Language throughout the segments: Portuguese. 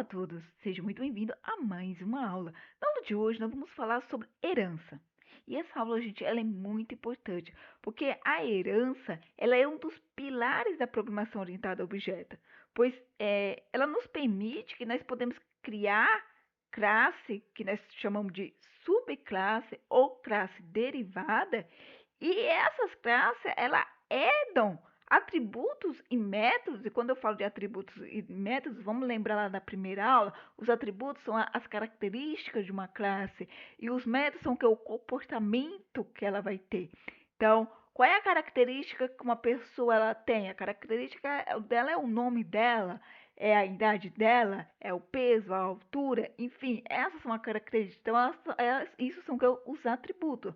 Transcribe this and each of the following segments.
todos, seja muito bem-vindo a mais uma aula. Na aula de hoje nós vamos falar sobre herança. E essa aula, gente, ela é muito importante, porque a herança, ela é um dos pilares da programação orientada a objeto, pois ela nos permite que nós podemos criar classe, que nós chamamos de subclasse ou classe derivada, e essas classes, elas herdam atributos e métodos, e quando eu falo de atributos e métodos, vamos lembrar lá da primeira aula, os atributos são as características de uma classe, e os métodos são o comportamento que ela vai ter. Então, qual é a característica que uma pessoa ela tem? A característica dela é o nome dela, é a idade dela, é o peso, a altura, enfim, essas são as características. Então, isso são os atributos.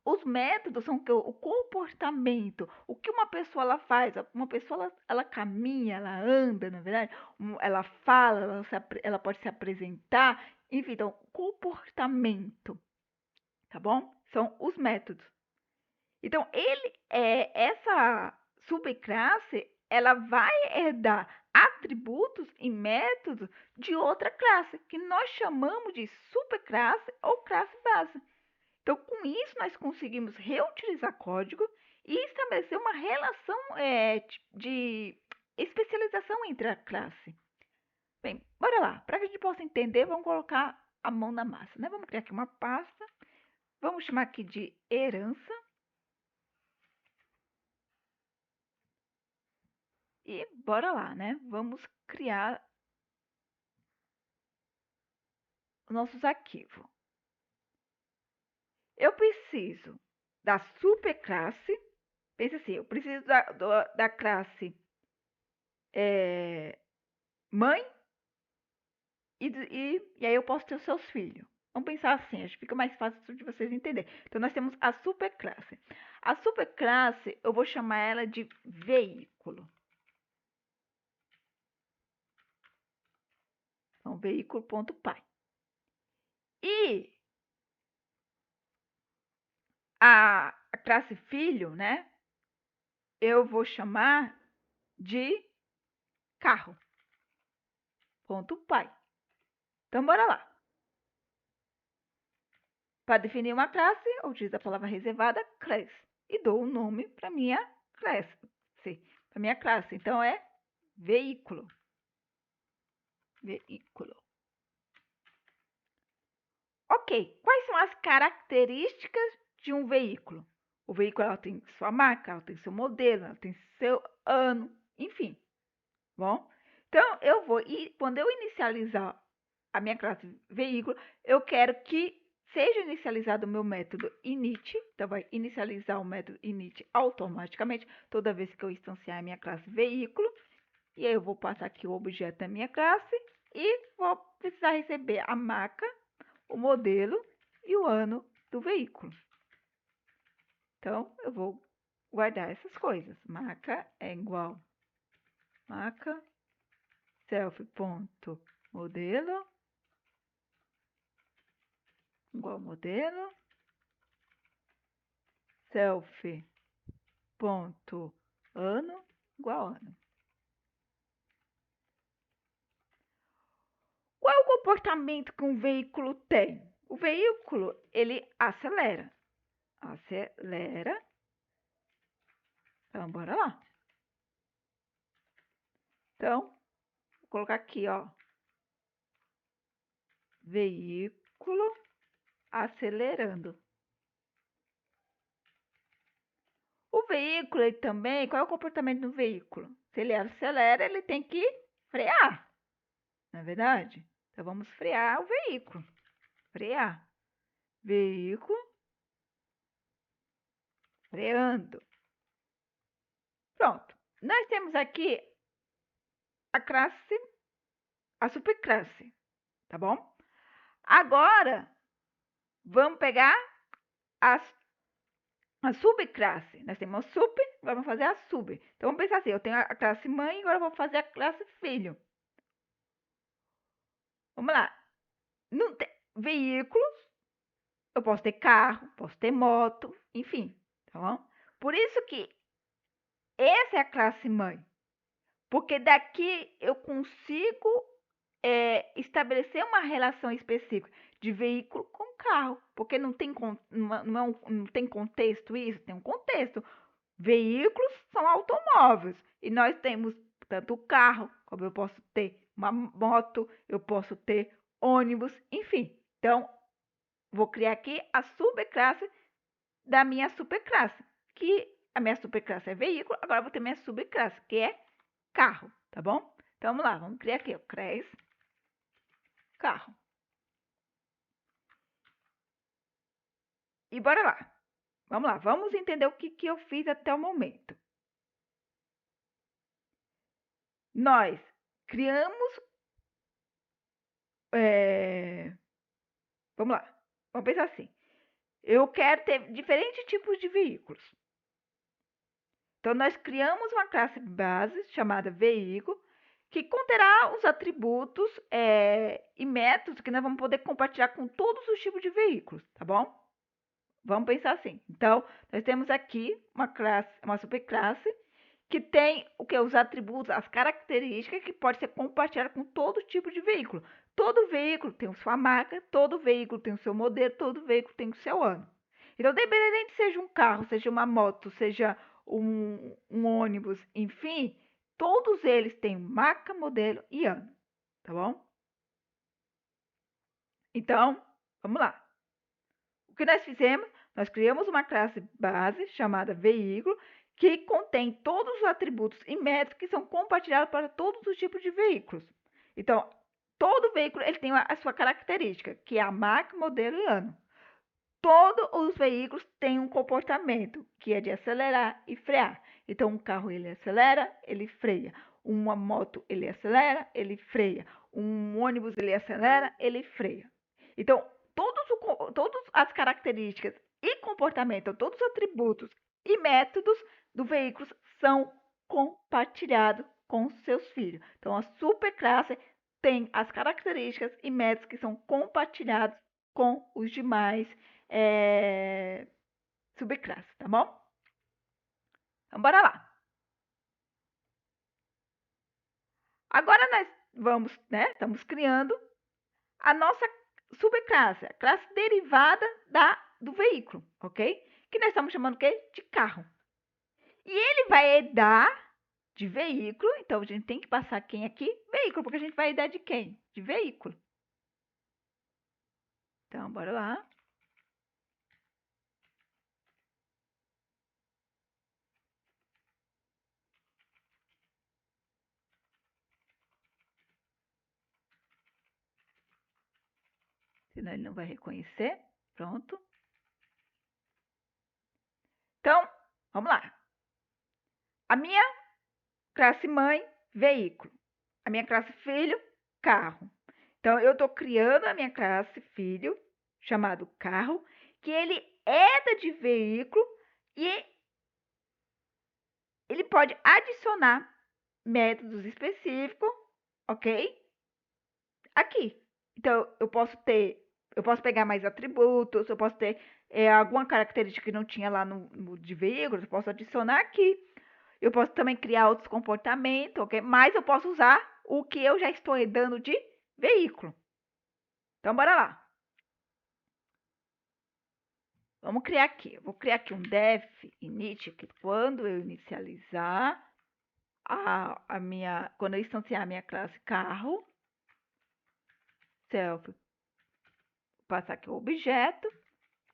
Os métodos são o comportamento, o que uma pessoa ela faz. Uma pessoa ela caminha, ela anda, na verdade, ela fala, ela pode se apresentar, enfim, então, comportamento, tá bom? São os métodos. Então, essa subclasse, ela vai herdar atributos e métodos de outra classe, que nós chamamos de superclasse ou classe base. Então, com isso, nós conseguimos reutilizar código e estabelecer uma relação de especialização entre a classe. Bem, bora lá. Para que a gente possa entender, vamos colocar a mão na massa, né? Vamos criar aqui uma pasta. Vamos chamar aqui de herança. E bora lá, né? Vamos criar os nossos arquivos. Eu preciso da superclasse. Pensa assim, eu preciso da classe mãe e aí eu posso ter os seus filhos. Vamos pensar assim, acho que fica mais fácil de vocês entenderem. Então, nós temos a superclasse. A superclasse, eu vou chamar ela de veículo. Então, veículo.py. E a classe filho, né? Eu vou chamar de carro.py. Então, bora lá. Para definir uma classe, eu utilizo a palavra reservada class e dou o um nome para minha classe, para minha classe. Então, é veículo. Veículo. Ok, quais são as características de um veículo? O veículo ela tem sua marca, ela tem seu modelo, ela tem seu ano, enfim. Bom, então eu vou, e quando eu inicializar a minha classe veículo, eu quero que seja inicializado o meu método init, então vai inicializar o método init automaticamente toda vez que eu instanciar a minha classe veículo, e aí eu vou passar aqui o objeto da minha classe e vou precisar receber a marca, o modelo e o ano do veículo. Então, eu vou guardar essas coisas. Marca é igual marca self.modelo igual modelo self.ano igual ano. Qual é o comportamento que um veículo tem? O veículo, ele acelera. Acelera. Então, bora lá. Então, vou colocar aqui, ó. Veículo acelerando. O veículo, ele também, qual é o comportamento do veículo? Se ele acelera, ele tem que frear, não é verdade? Então, vamos frear o veículo. Frear. Veículo. Freando. Pronto. Nós temos aqui a classe, a superclasse, tá bom? Agora, vamos pegar a subclasse. Nós temos a sub, vamos fazer a sub. Então, vamos pensar assim, eu tenho a classe mãe, agora eu vou fazer a classe filho. Vamos lá. Não tem veículos, eu posso ter carro, posso ter moto, enfim, tá bom? Por isso que essa é a classe mãe. Porque daqui eu consigo estabelecer uma relação específica de veículo com carro, porque não tem contexto isso, tem um contexto. Veículos são automóveis e nós temos tanto o carro, como eu posso ter uma moto, eu posso ter ônibus, enfim. Então, vou criar aqui a subclasse da minha superclasse, que a minha superclasse é veículo, agora eu vou ter minha subclasse, que é carro, tá bom? Então, vamos lá, vamos criar aqui, o CRES carro. E bora lá. Vamos lá, vamos entender o que eu fiz até o momento. Nós criamos... Vamos lá, vamos pensar assim. Eu quero ter diferentes tipos de veículos. Então, nós criamos uma classe base chamada veículo, que conterá os atributos e métodos que nós vamos poder compartilhar com todos os tipos de veículos, tá bom? Vamos pensar assim. Então, nós temos aqui uma superclasse que tem o que? Os atributos, as características que pode ser compartilhada com todo tipo de veículo. Todo veículo tem sua marca, todo veículo tem o seu modelo, todo veículo tem o seu ano. Então, independente seja um carro, seja uma moto, seja um ônibus, enfim, todos eles têm marca, modelo e ano, tá bom? Então, vamos lá. O que nós fizemos? Nós criamos uma classe base chamada veículo, que contém todos os atributos e métodos que são compartilhados para todos os tipos de veículos. Então, todo veículo ele tem a sua característica, que é a marca, modelo e ano. Todos os veículos têm um comportamento, que é de acelerar e frear. Então, um carro ele acelera, ele freia. Uma moto ele acelera, ele freia. Um ônibus ele acelera, ele freia. Então, todas as características e comportamento, todos os atributos e métodos do veículo são compartilhados com seus filhos. Então, a superclasse tem as características e métodos que são compartilhados com os demais subclasses, tá bom? Então, bora lá. Agora nós vamos, né? Estamos criando a nossa subclasse, a classe derivada do veículo, ok? Que nós estamos chamando de carro. E ele vai herdar de veículo, então a gente tem que passar quem aqui? Veículo, porque a gente vai herdar de quem? De veículo. Então, bora lá. Senão ele não vai reconhecer. Pronto. Então, vamos lá. A minha classe mãe, veículo. A minha classe filho, carro. Então, eu estou criando a minha classe filho, chamado carro, que ele herda de veículo e ele pode adicionar métodos específicos, ok? Aqui. Então, eu posso pegar mais atributos, eu posso ter alguma característica que não tinha lá no de veículos, eu posso adicionar aqui. Eu posso também criar outros comportamentos, ok? Mas eu posso usar o que eu já estou herdando de veículo. Então, bora lá. Vamos criar aqui. Eu vou criar aqui um def init, que quando eu inicializar quando eu instanciar a minha classe carro, self, vou passar aqui o objeto,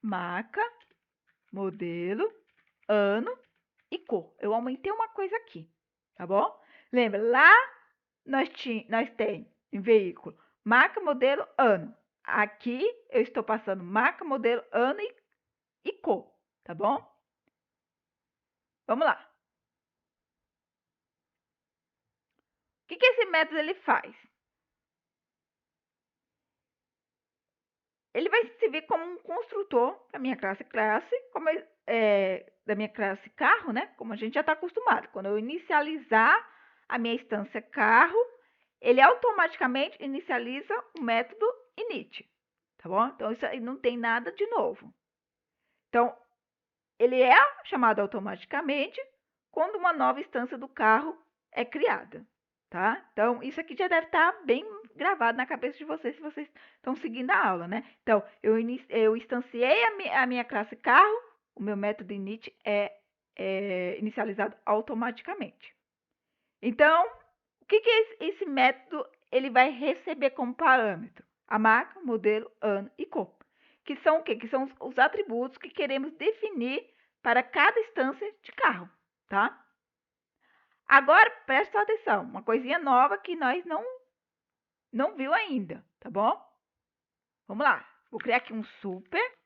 marca, modelo, ano e cor. Eu aumentei uma coisa aqui, tá bom? Lembra, lá nós tem em veículo marca, modelo, ano. Aqui eu estou passando marca, modelo, ano e cor, tá bom? Vamos lá. O que esse método ele faz? Ele vai servir como um construtor da minha classe, como da minha classe carro, né? Como a gente já está acostumado. Quando eu inicializar a minha instância carro, ele automaticamente inicializa o método init, tá bom? Então, isso aí não tem nada de novo. Então, ele é chamado automaticamente quando uma nova instância do carro é criada, tá? Então, isso aqui já deve estar bem gravado na cabeça de vocês, se vocês estão seguindo a aula, né? Então, eu instanciei a minha classe carro, o meu método init é inicializado automaticamente. Então, o que esse método ele vai receber como parâmetro? A marca, modelo, ano e cor. Que são o quê? Que são os atributos que queremos definir para cada instância de carro, tá? Agora, presta atenção, uma coisinha nova que nós não viu ainda, tá bom? Vamos lá. Vou criar aqui um super.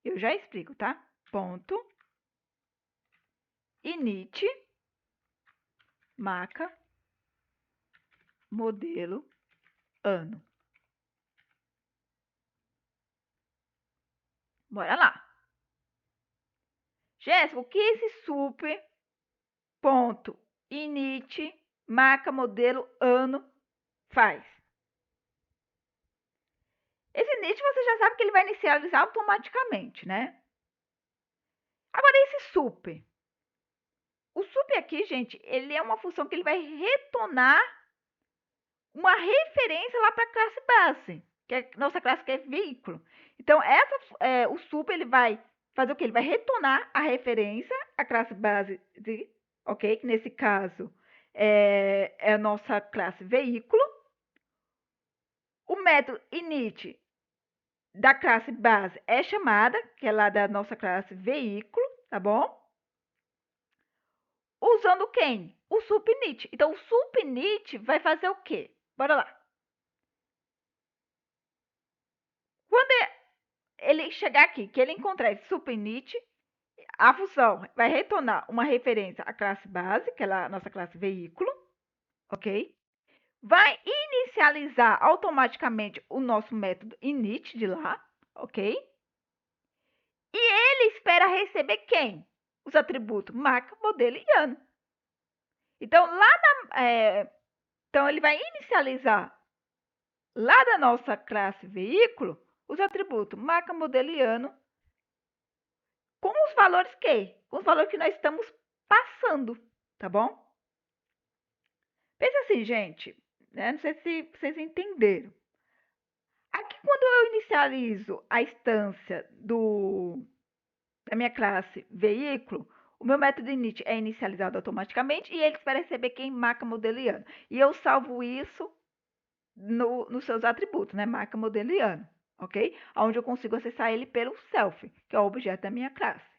Eu já explico, tá? Ponto. Init. Marca. Modelo. Ano. Bora lá. Jéssica, o que esse super ponto init marca modelo ano faz? Esse init você já sabe que ele vai inicializar automaticamente, né? Agora esse super. O super aqui, gente, ele é uma função que ele vai retornar uma referência lá para a classe base, que é nossa classe que é veículo. Então, o super ele vai fazer o que? Ele vai retornar a referência à classe base, ok? Que nesse caso é a nossa classe veículo. O método init da classe base é chamada, que é lá da nossa classe veículo, tá bom? Usando quem? O subinit. Então, o subinit vai fazer o quê? Bora lá. Quando ele chegar aqui, que ele encontrar esse subinit, a função vai retornar uma referência à classe base, que é a nossa classe veículo, ok? Vai inicializar automaticamente o nosso método init de lá, ok? E ele espera receber quem? Os atributos marca, modelo e ano. Então, então ele vai inicializar lá da nossa classe veículo os atributos marca, modelo e ano com os valores com os valores que nós estamos passando, tá bom? Pensa assim, gente, né? Não sei se vocês entenderam. Aqui, quando eu inicializo a instância da minha classe veículo, o meu método init é inicializado automaticamente e ele espera receber quem marca, modelo e ano. E eu salvo isso nos seus atributos, né? Marca, modelo e ano, ok? Onde eu consigo acessar ele pelo self, que é o objeto da minha classe.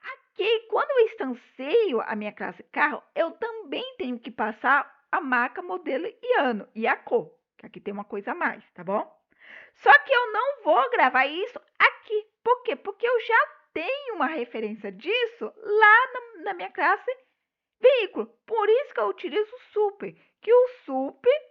Aqui, quando eu instancio a minha classe carro, eu também tenho que passar a marca, modelo e ano e a cor, que aqui tem uma coisa a mais, tá bom? Só que eu não vou gravar isso aqui. Por quê? Porque eu já tenho uma referência disso lá na minha classe veículo. Por isso que eu utilizo o super, que o super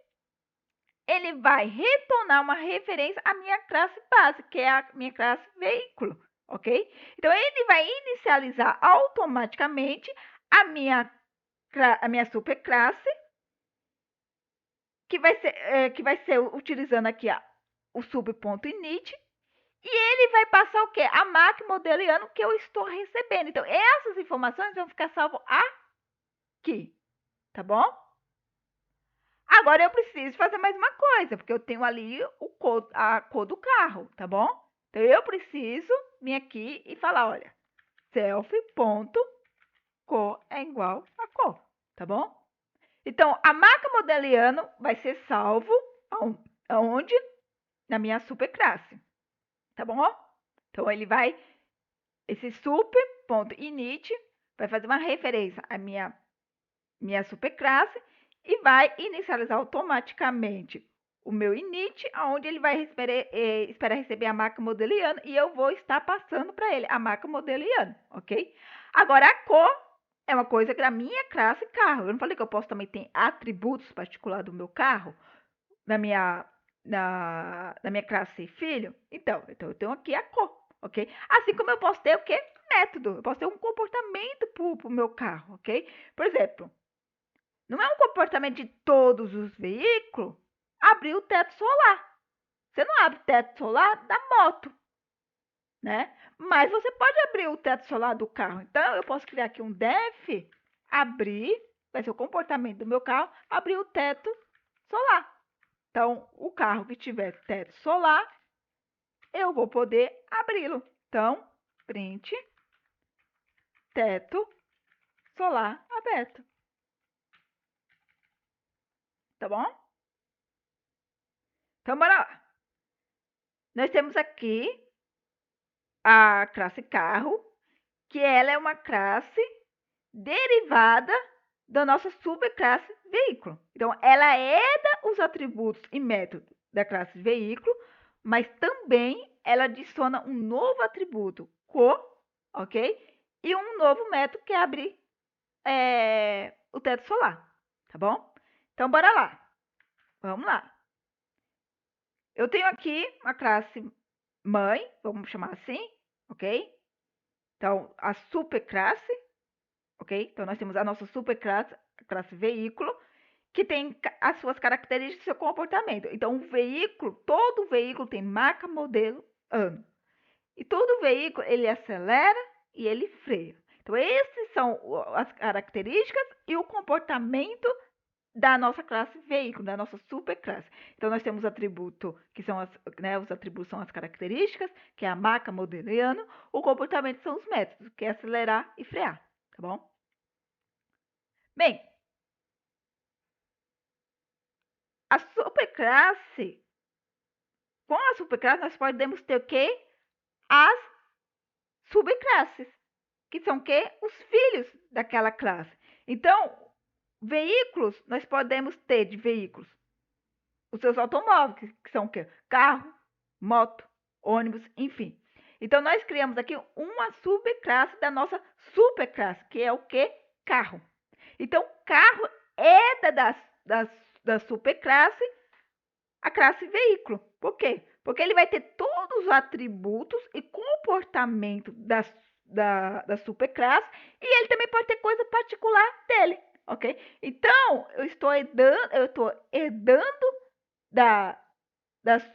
ele vai retornar uma referência à minha classe base, que é a minha classe veículo, ok? Então, ele vai inicializar automaticamente a minha superclasse, que vai ser utilizando aqui o sub.init, e ele vai passar o quê? A marca, modelo e ano que eu estou recebendo. Então, essas informações vão ficar salvas aqui, tá bom? Agora eu preciso fazer mais uma coisa, porque eu tenho ali a cor do carro, tá bom? Então eu preciso vir aqui e falar, olha, self.cor é igual a cor, tá bom? Então a marca modelo e ano vai ser salvo aonde? Na minha superclasse, tá bom? Então ele vai, esse super.init vai fazer uma referência à minha superclasse e vai inicializar automaticamente o meu init, onde ele vai esperar receber a marca modelo e ano, e eu vou estar passando para ele a marca modelo e ano, ok? Agora, a cor é uma coisa da minha classe carro. Eu não falei que eu posso também ter atributos particulares do meu carro, na minha classe filho? Então eu tenho aqui a cor, ok? Assim como eu posso ter o quê? Método. Eu posso ter um comportamento para o meu carro, ok? Por exemplo, não é um comportamento de todos os veículos abrir o teto solar. Você não abre o teto solar da moto, né? Mas você pode abrir o teto solar do carro. Então, eu posso criar aqui um def abrir vai ser o comportamento do meu carro abrir o teto solar. Então, o carro que tiver teto solar, eu vou poder abri-lo. Então, print teto solar aberto. Tá bom? Então, bora lá. Nós temos aqui a classe carro, que ela é uma classe derivada da nossa subclasse veículo. Então, ela herda os atributos e métodos da classe veículo, mas também ela adiciona um novo atributo, cor, ok? E um novo método que é abrir o teto solar, tá bom? Então, bora lá. Vamos lá. Eu tenho aqui uma classe mãe, vamos chamar assim, ok? Então, a superclasse, ok? Então, nós temos a nossa superclasse, a classe veículo, que tem as suas características e seu comportamento. Então, o veículo, todo veículo tem marca, modelo, ano. E todo veículo, ele acelera e ele freia. Então, esses são as características e o comportamento da nossa classe veículo, da nossa superclasse. Então, nós temos atributo, que são os atributos são as características, que é a marca, modelo e ano. O comportamento são os métodos, que é acelerar e frear, tá bom? Bem, a superclasse, com a superclasse, nós podemos ter o quê? As subclasses, que são o quê? Os filhos daquela classe. Então, veículos, nós podemos ter de veículos os seus automóveis, que são o quê? Carro, moto, ônibus, enfim. Então, nós criamos aqui uma subclasse da nossa superclasse, que é o quê? Carro. Então, carro é da superclasse a classe veículo. Por quê? Porque ele vai ter todos os atributos e comportamento da superclasse e ele também pode ter coisa particular dele, ok? Então, eu estou herdando da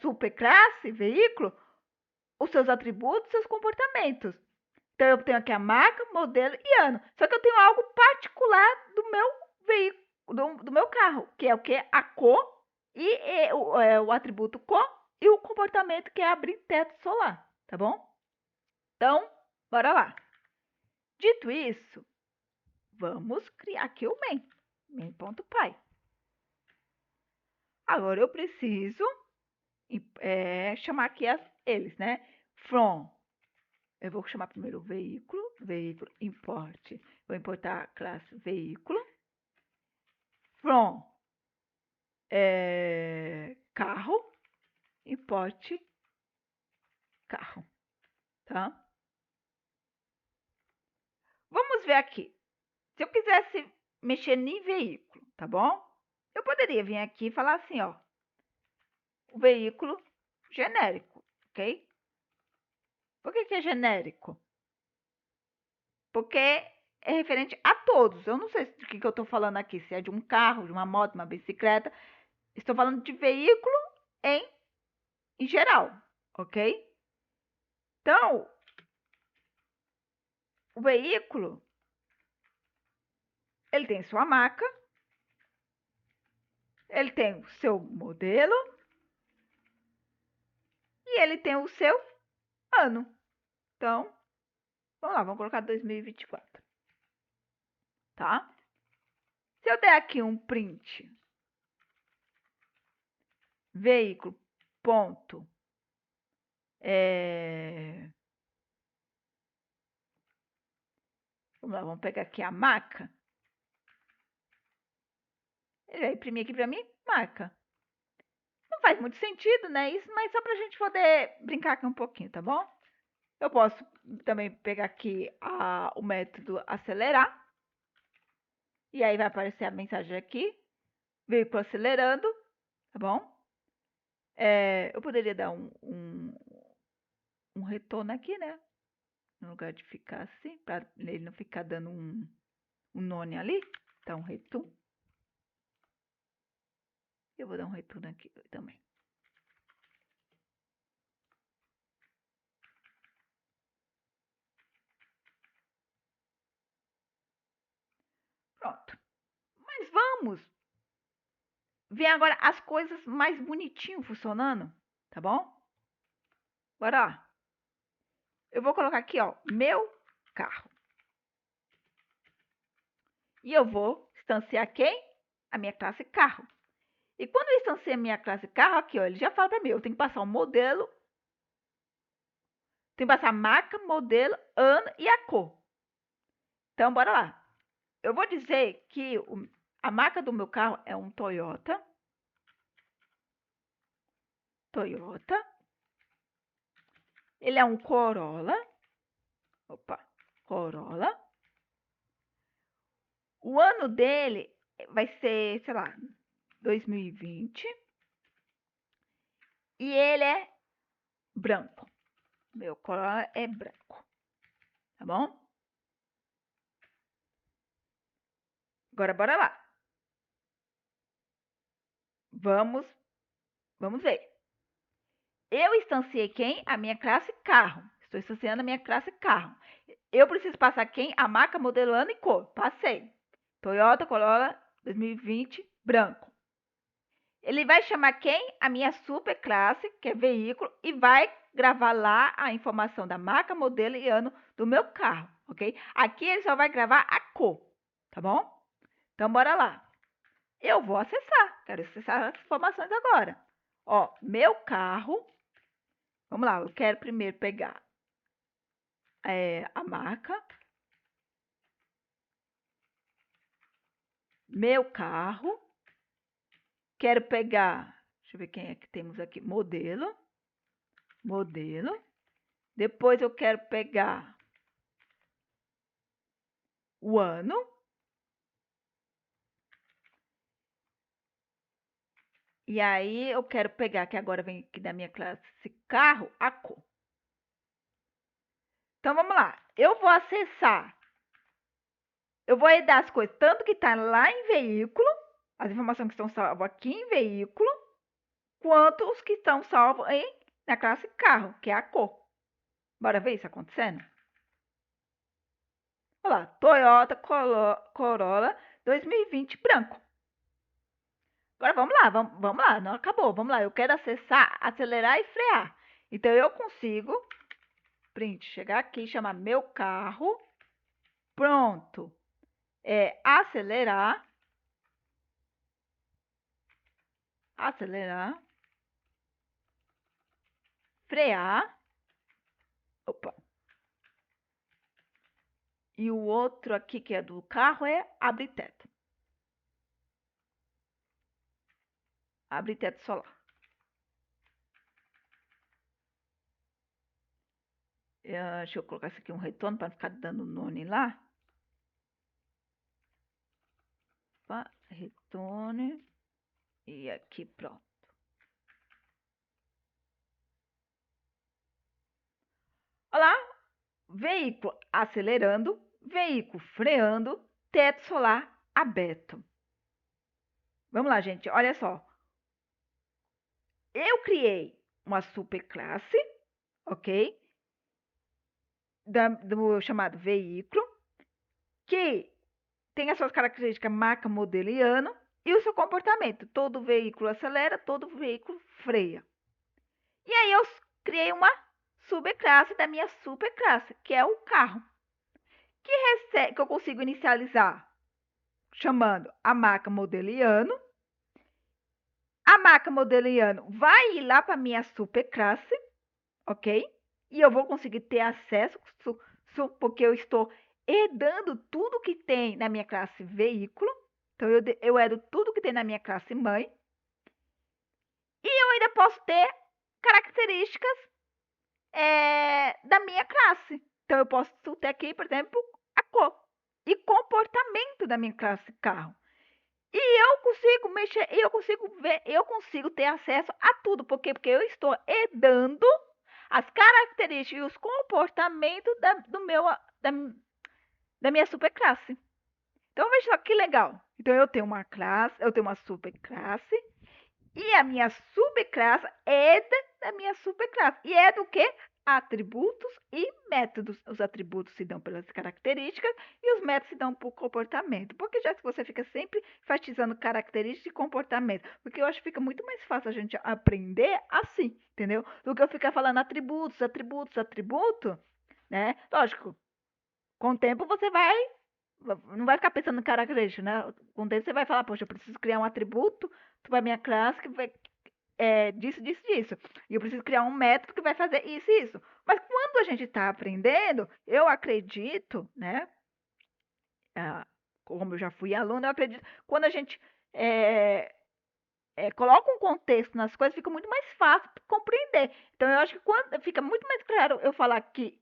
superclasse veículo os seus atributos, seus comportamentos. Então, eu tenho aqui a marca, modelo e ano. Só que eu tenho algo particular do meu veículo, do meu carro, que é o que? A cor e o atributo cor e o comportamento que é abrir teto solar, tá bom? Então, bora lá. Dito isso, vamos criar aqui o main.py. Agora eu preciso chamar aqui eles, né? From, eu vou chamar primeiro o veículo import. Vou importar a classe veículo. From, carro, import carro, tá? Vamos ver aqui. Se eu quisesse mexer em veículo, tá bom? Eu poderia vir aqui e falar assim, ó. O veículo genérico, ok? Por que é genérico? Porque é referente a todos. Eu não sei do que eu estou falando aqui, se é de um carro, de uma moto, uma bicicleta. Estou falando de veículo em geral, ok? Então, o veículo, ele tem sua marca, ele tem o seu modelo e ele tem o seu ano. Então, vamos lá, vamos colocar 2024, tá? Se eu der aqui um print, veículo, ponto, vamos lá, vamos pegar aqui a marca. Ele vai imprimir aqui para mim, marca. Não faz muito sentido, né? Isso, mas só para a gente poder brincar aqui um pouquinho, tá bom? Eu posso também pegar aqui o método acelerar. E aí vai aparecer a mensagem aqui, veículo acelerando, tá bom? Eu poderia dar um retorno aqui, né? No lugar de ficar assim, para ele não ficar dando um none ali. Então, return. Eu vou dar um retorno aqui também. Pronto. Mas vamos ver agora as coisas mais bonitinho funcionando, tá bom? Bora lá. Eu vou colocar aqui, ó, meu carro. E eu vou instanciar quem? A minha classe carro. E quando eu instanciei a minha classe carro, aqui, ó, ele já fala para mim, eu tenho que passar o modelo, tenho que passar a marca, modelo, ano e a cor. Então, bora lá. Eu vou dizer que a marca do meu carro é um Toyota. Toyota. Ele é um Corolla. Opa, Corolla. O ano dele vai ser, sei lá, 2020. E ele é branco. Meu Corolla é branco. Tá bom? Agora, bora lá. Vamos ver. Eu instanciei quem? A minha classe carro. Estou instanciando a minha classe carro. Eu preciso passar quem? A marca, modelo, ano e cor. Passei. Toyota Corolla 2020 branco. Ele vai chamar quem? A minha super classe, que é veículo, e vai gravar lá a informação da marca, modelo e ano do meu carro, ok? Aqui ele só vai gravar a cor, tá bom? Então, bora lá. Eu vou acessar. Quero acessar as informações agora. Ó, meu carro. Vamos lá, eu quero primeiro pegar a marca. Meu carro. Quero pegar, deixa eu ver quem é que temos aqui, modelo. Modelo. Depois eu quero pegar o ano. E aí eu quero pegar, que agora vem aqui da minha classe carro, a cor. Então vamos lá. Eu vou acessar. Eu vou dar as coisas, tanto que está lá em veículo, as informações que estão salvas aqui em veículo, quanto os que estão salvos na classe carro, que é a cor. Bora ver isso acontecendo? Olha lá, Toyota Corolla 2020 branco. Agora vamos lá, vamos lá, não acabou, vamos lá. Eu quero acessar, acelerar e frear. Então eu consigo, print, chegar aqui, chamar meu carro, pronto. Acelerar, frear, opa. E o outro aqui que é do carro é abrir teto. Abre teto solar. Deixa eu colocar isso aqui um retorno para não ficar dando nome lá. Opa, retorno. E aqui pronto. Olha lá, veículo acelerando, veículo freando, teto solar aberto. Vamos lá, gente, olha só. Eu criei uma superclasse, ok? Do chamado veículo, que tem as suas características marca, modelo e ano, e o seu comportamento. Todo veículo acelera, todo veículo freia. E aí eu criei uma subclasse da minha superclasse, que é o carro, que eu consigo inicializar chamando a marca, modelo e ano. A marca, modelo e ano vai ir lá para a minha superclasse, ok? E eu vou conseguir ter acesso, porque eu estou herdando tudo que tem na minha classe veículo. Então, eu herdo tudo que tem na minha classe mãe. E eu ainda posso ter características da minha classe. Então, eu posso ter aqui, por exemplo, a cor e comportamento da minha classe carro. E eu consigo mexer, eu consigo ver, eu consigo ter acesso a tudo. Por quê? Porque eu estou herdando as características e os comportamentos da minha superclasse. Então, veja só que legal. Então, eu tenho uma classe, eu tenho uma superclasse, e a minha subclasse é da minha superclasse. E é do quê? atributos e métodos. Os atributos se dão pelas características e os métodos se dão por comportamento. Porque já que você fica sempre enfatizando características e comportamento, porque eu acho que fica muito mais fácil a gente aprender assim, entendeu? Do que eu ficar falando atributos, atributos, atributo, né? Lógico, com o tempo você não vai ficar pensando em característica, né? Com o tempo você vai falar, poxa, eu preciso criar um atributo para minha classe que vai disso, disso, disso. E eu preciso criar um método que vai fazer isso e isso. Mas quando a gente está aprendendo, eu acredito, né? Como eu já fui aluna, eu acredito, quando a gente coloca um contexto nas coisas, fica muito mais fácil compreender. Então, eu acho que fica muito mais claro eu falar que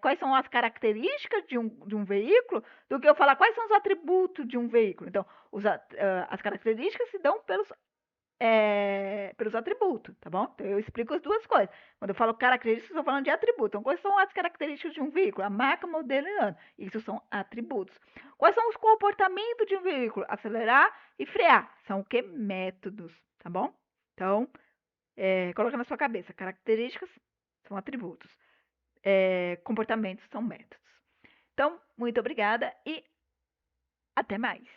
quais são as características de um veículo do que eu falar quais são os atributos de um veículo. Então, as características se dão pelos atributos, tá bom? Então, eu explico as duas coisas. Quando eu falo características, eu estou falando de atributos. Então, quais são as características de um veículo? A marca, modelo e ano. Isso são atributos. Quais são os comportamentos de um veículo? Acelerar e frear. São o que? Métodos, tá bom? Então, coloca na sua cabeça. Características são atributos. Comportamentos são métodos. Então, muito obrigada e até mais.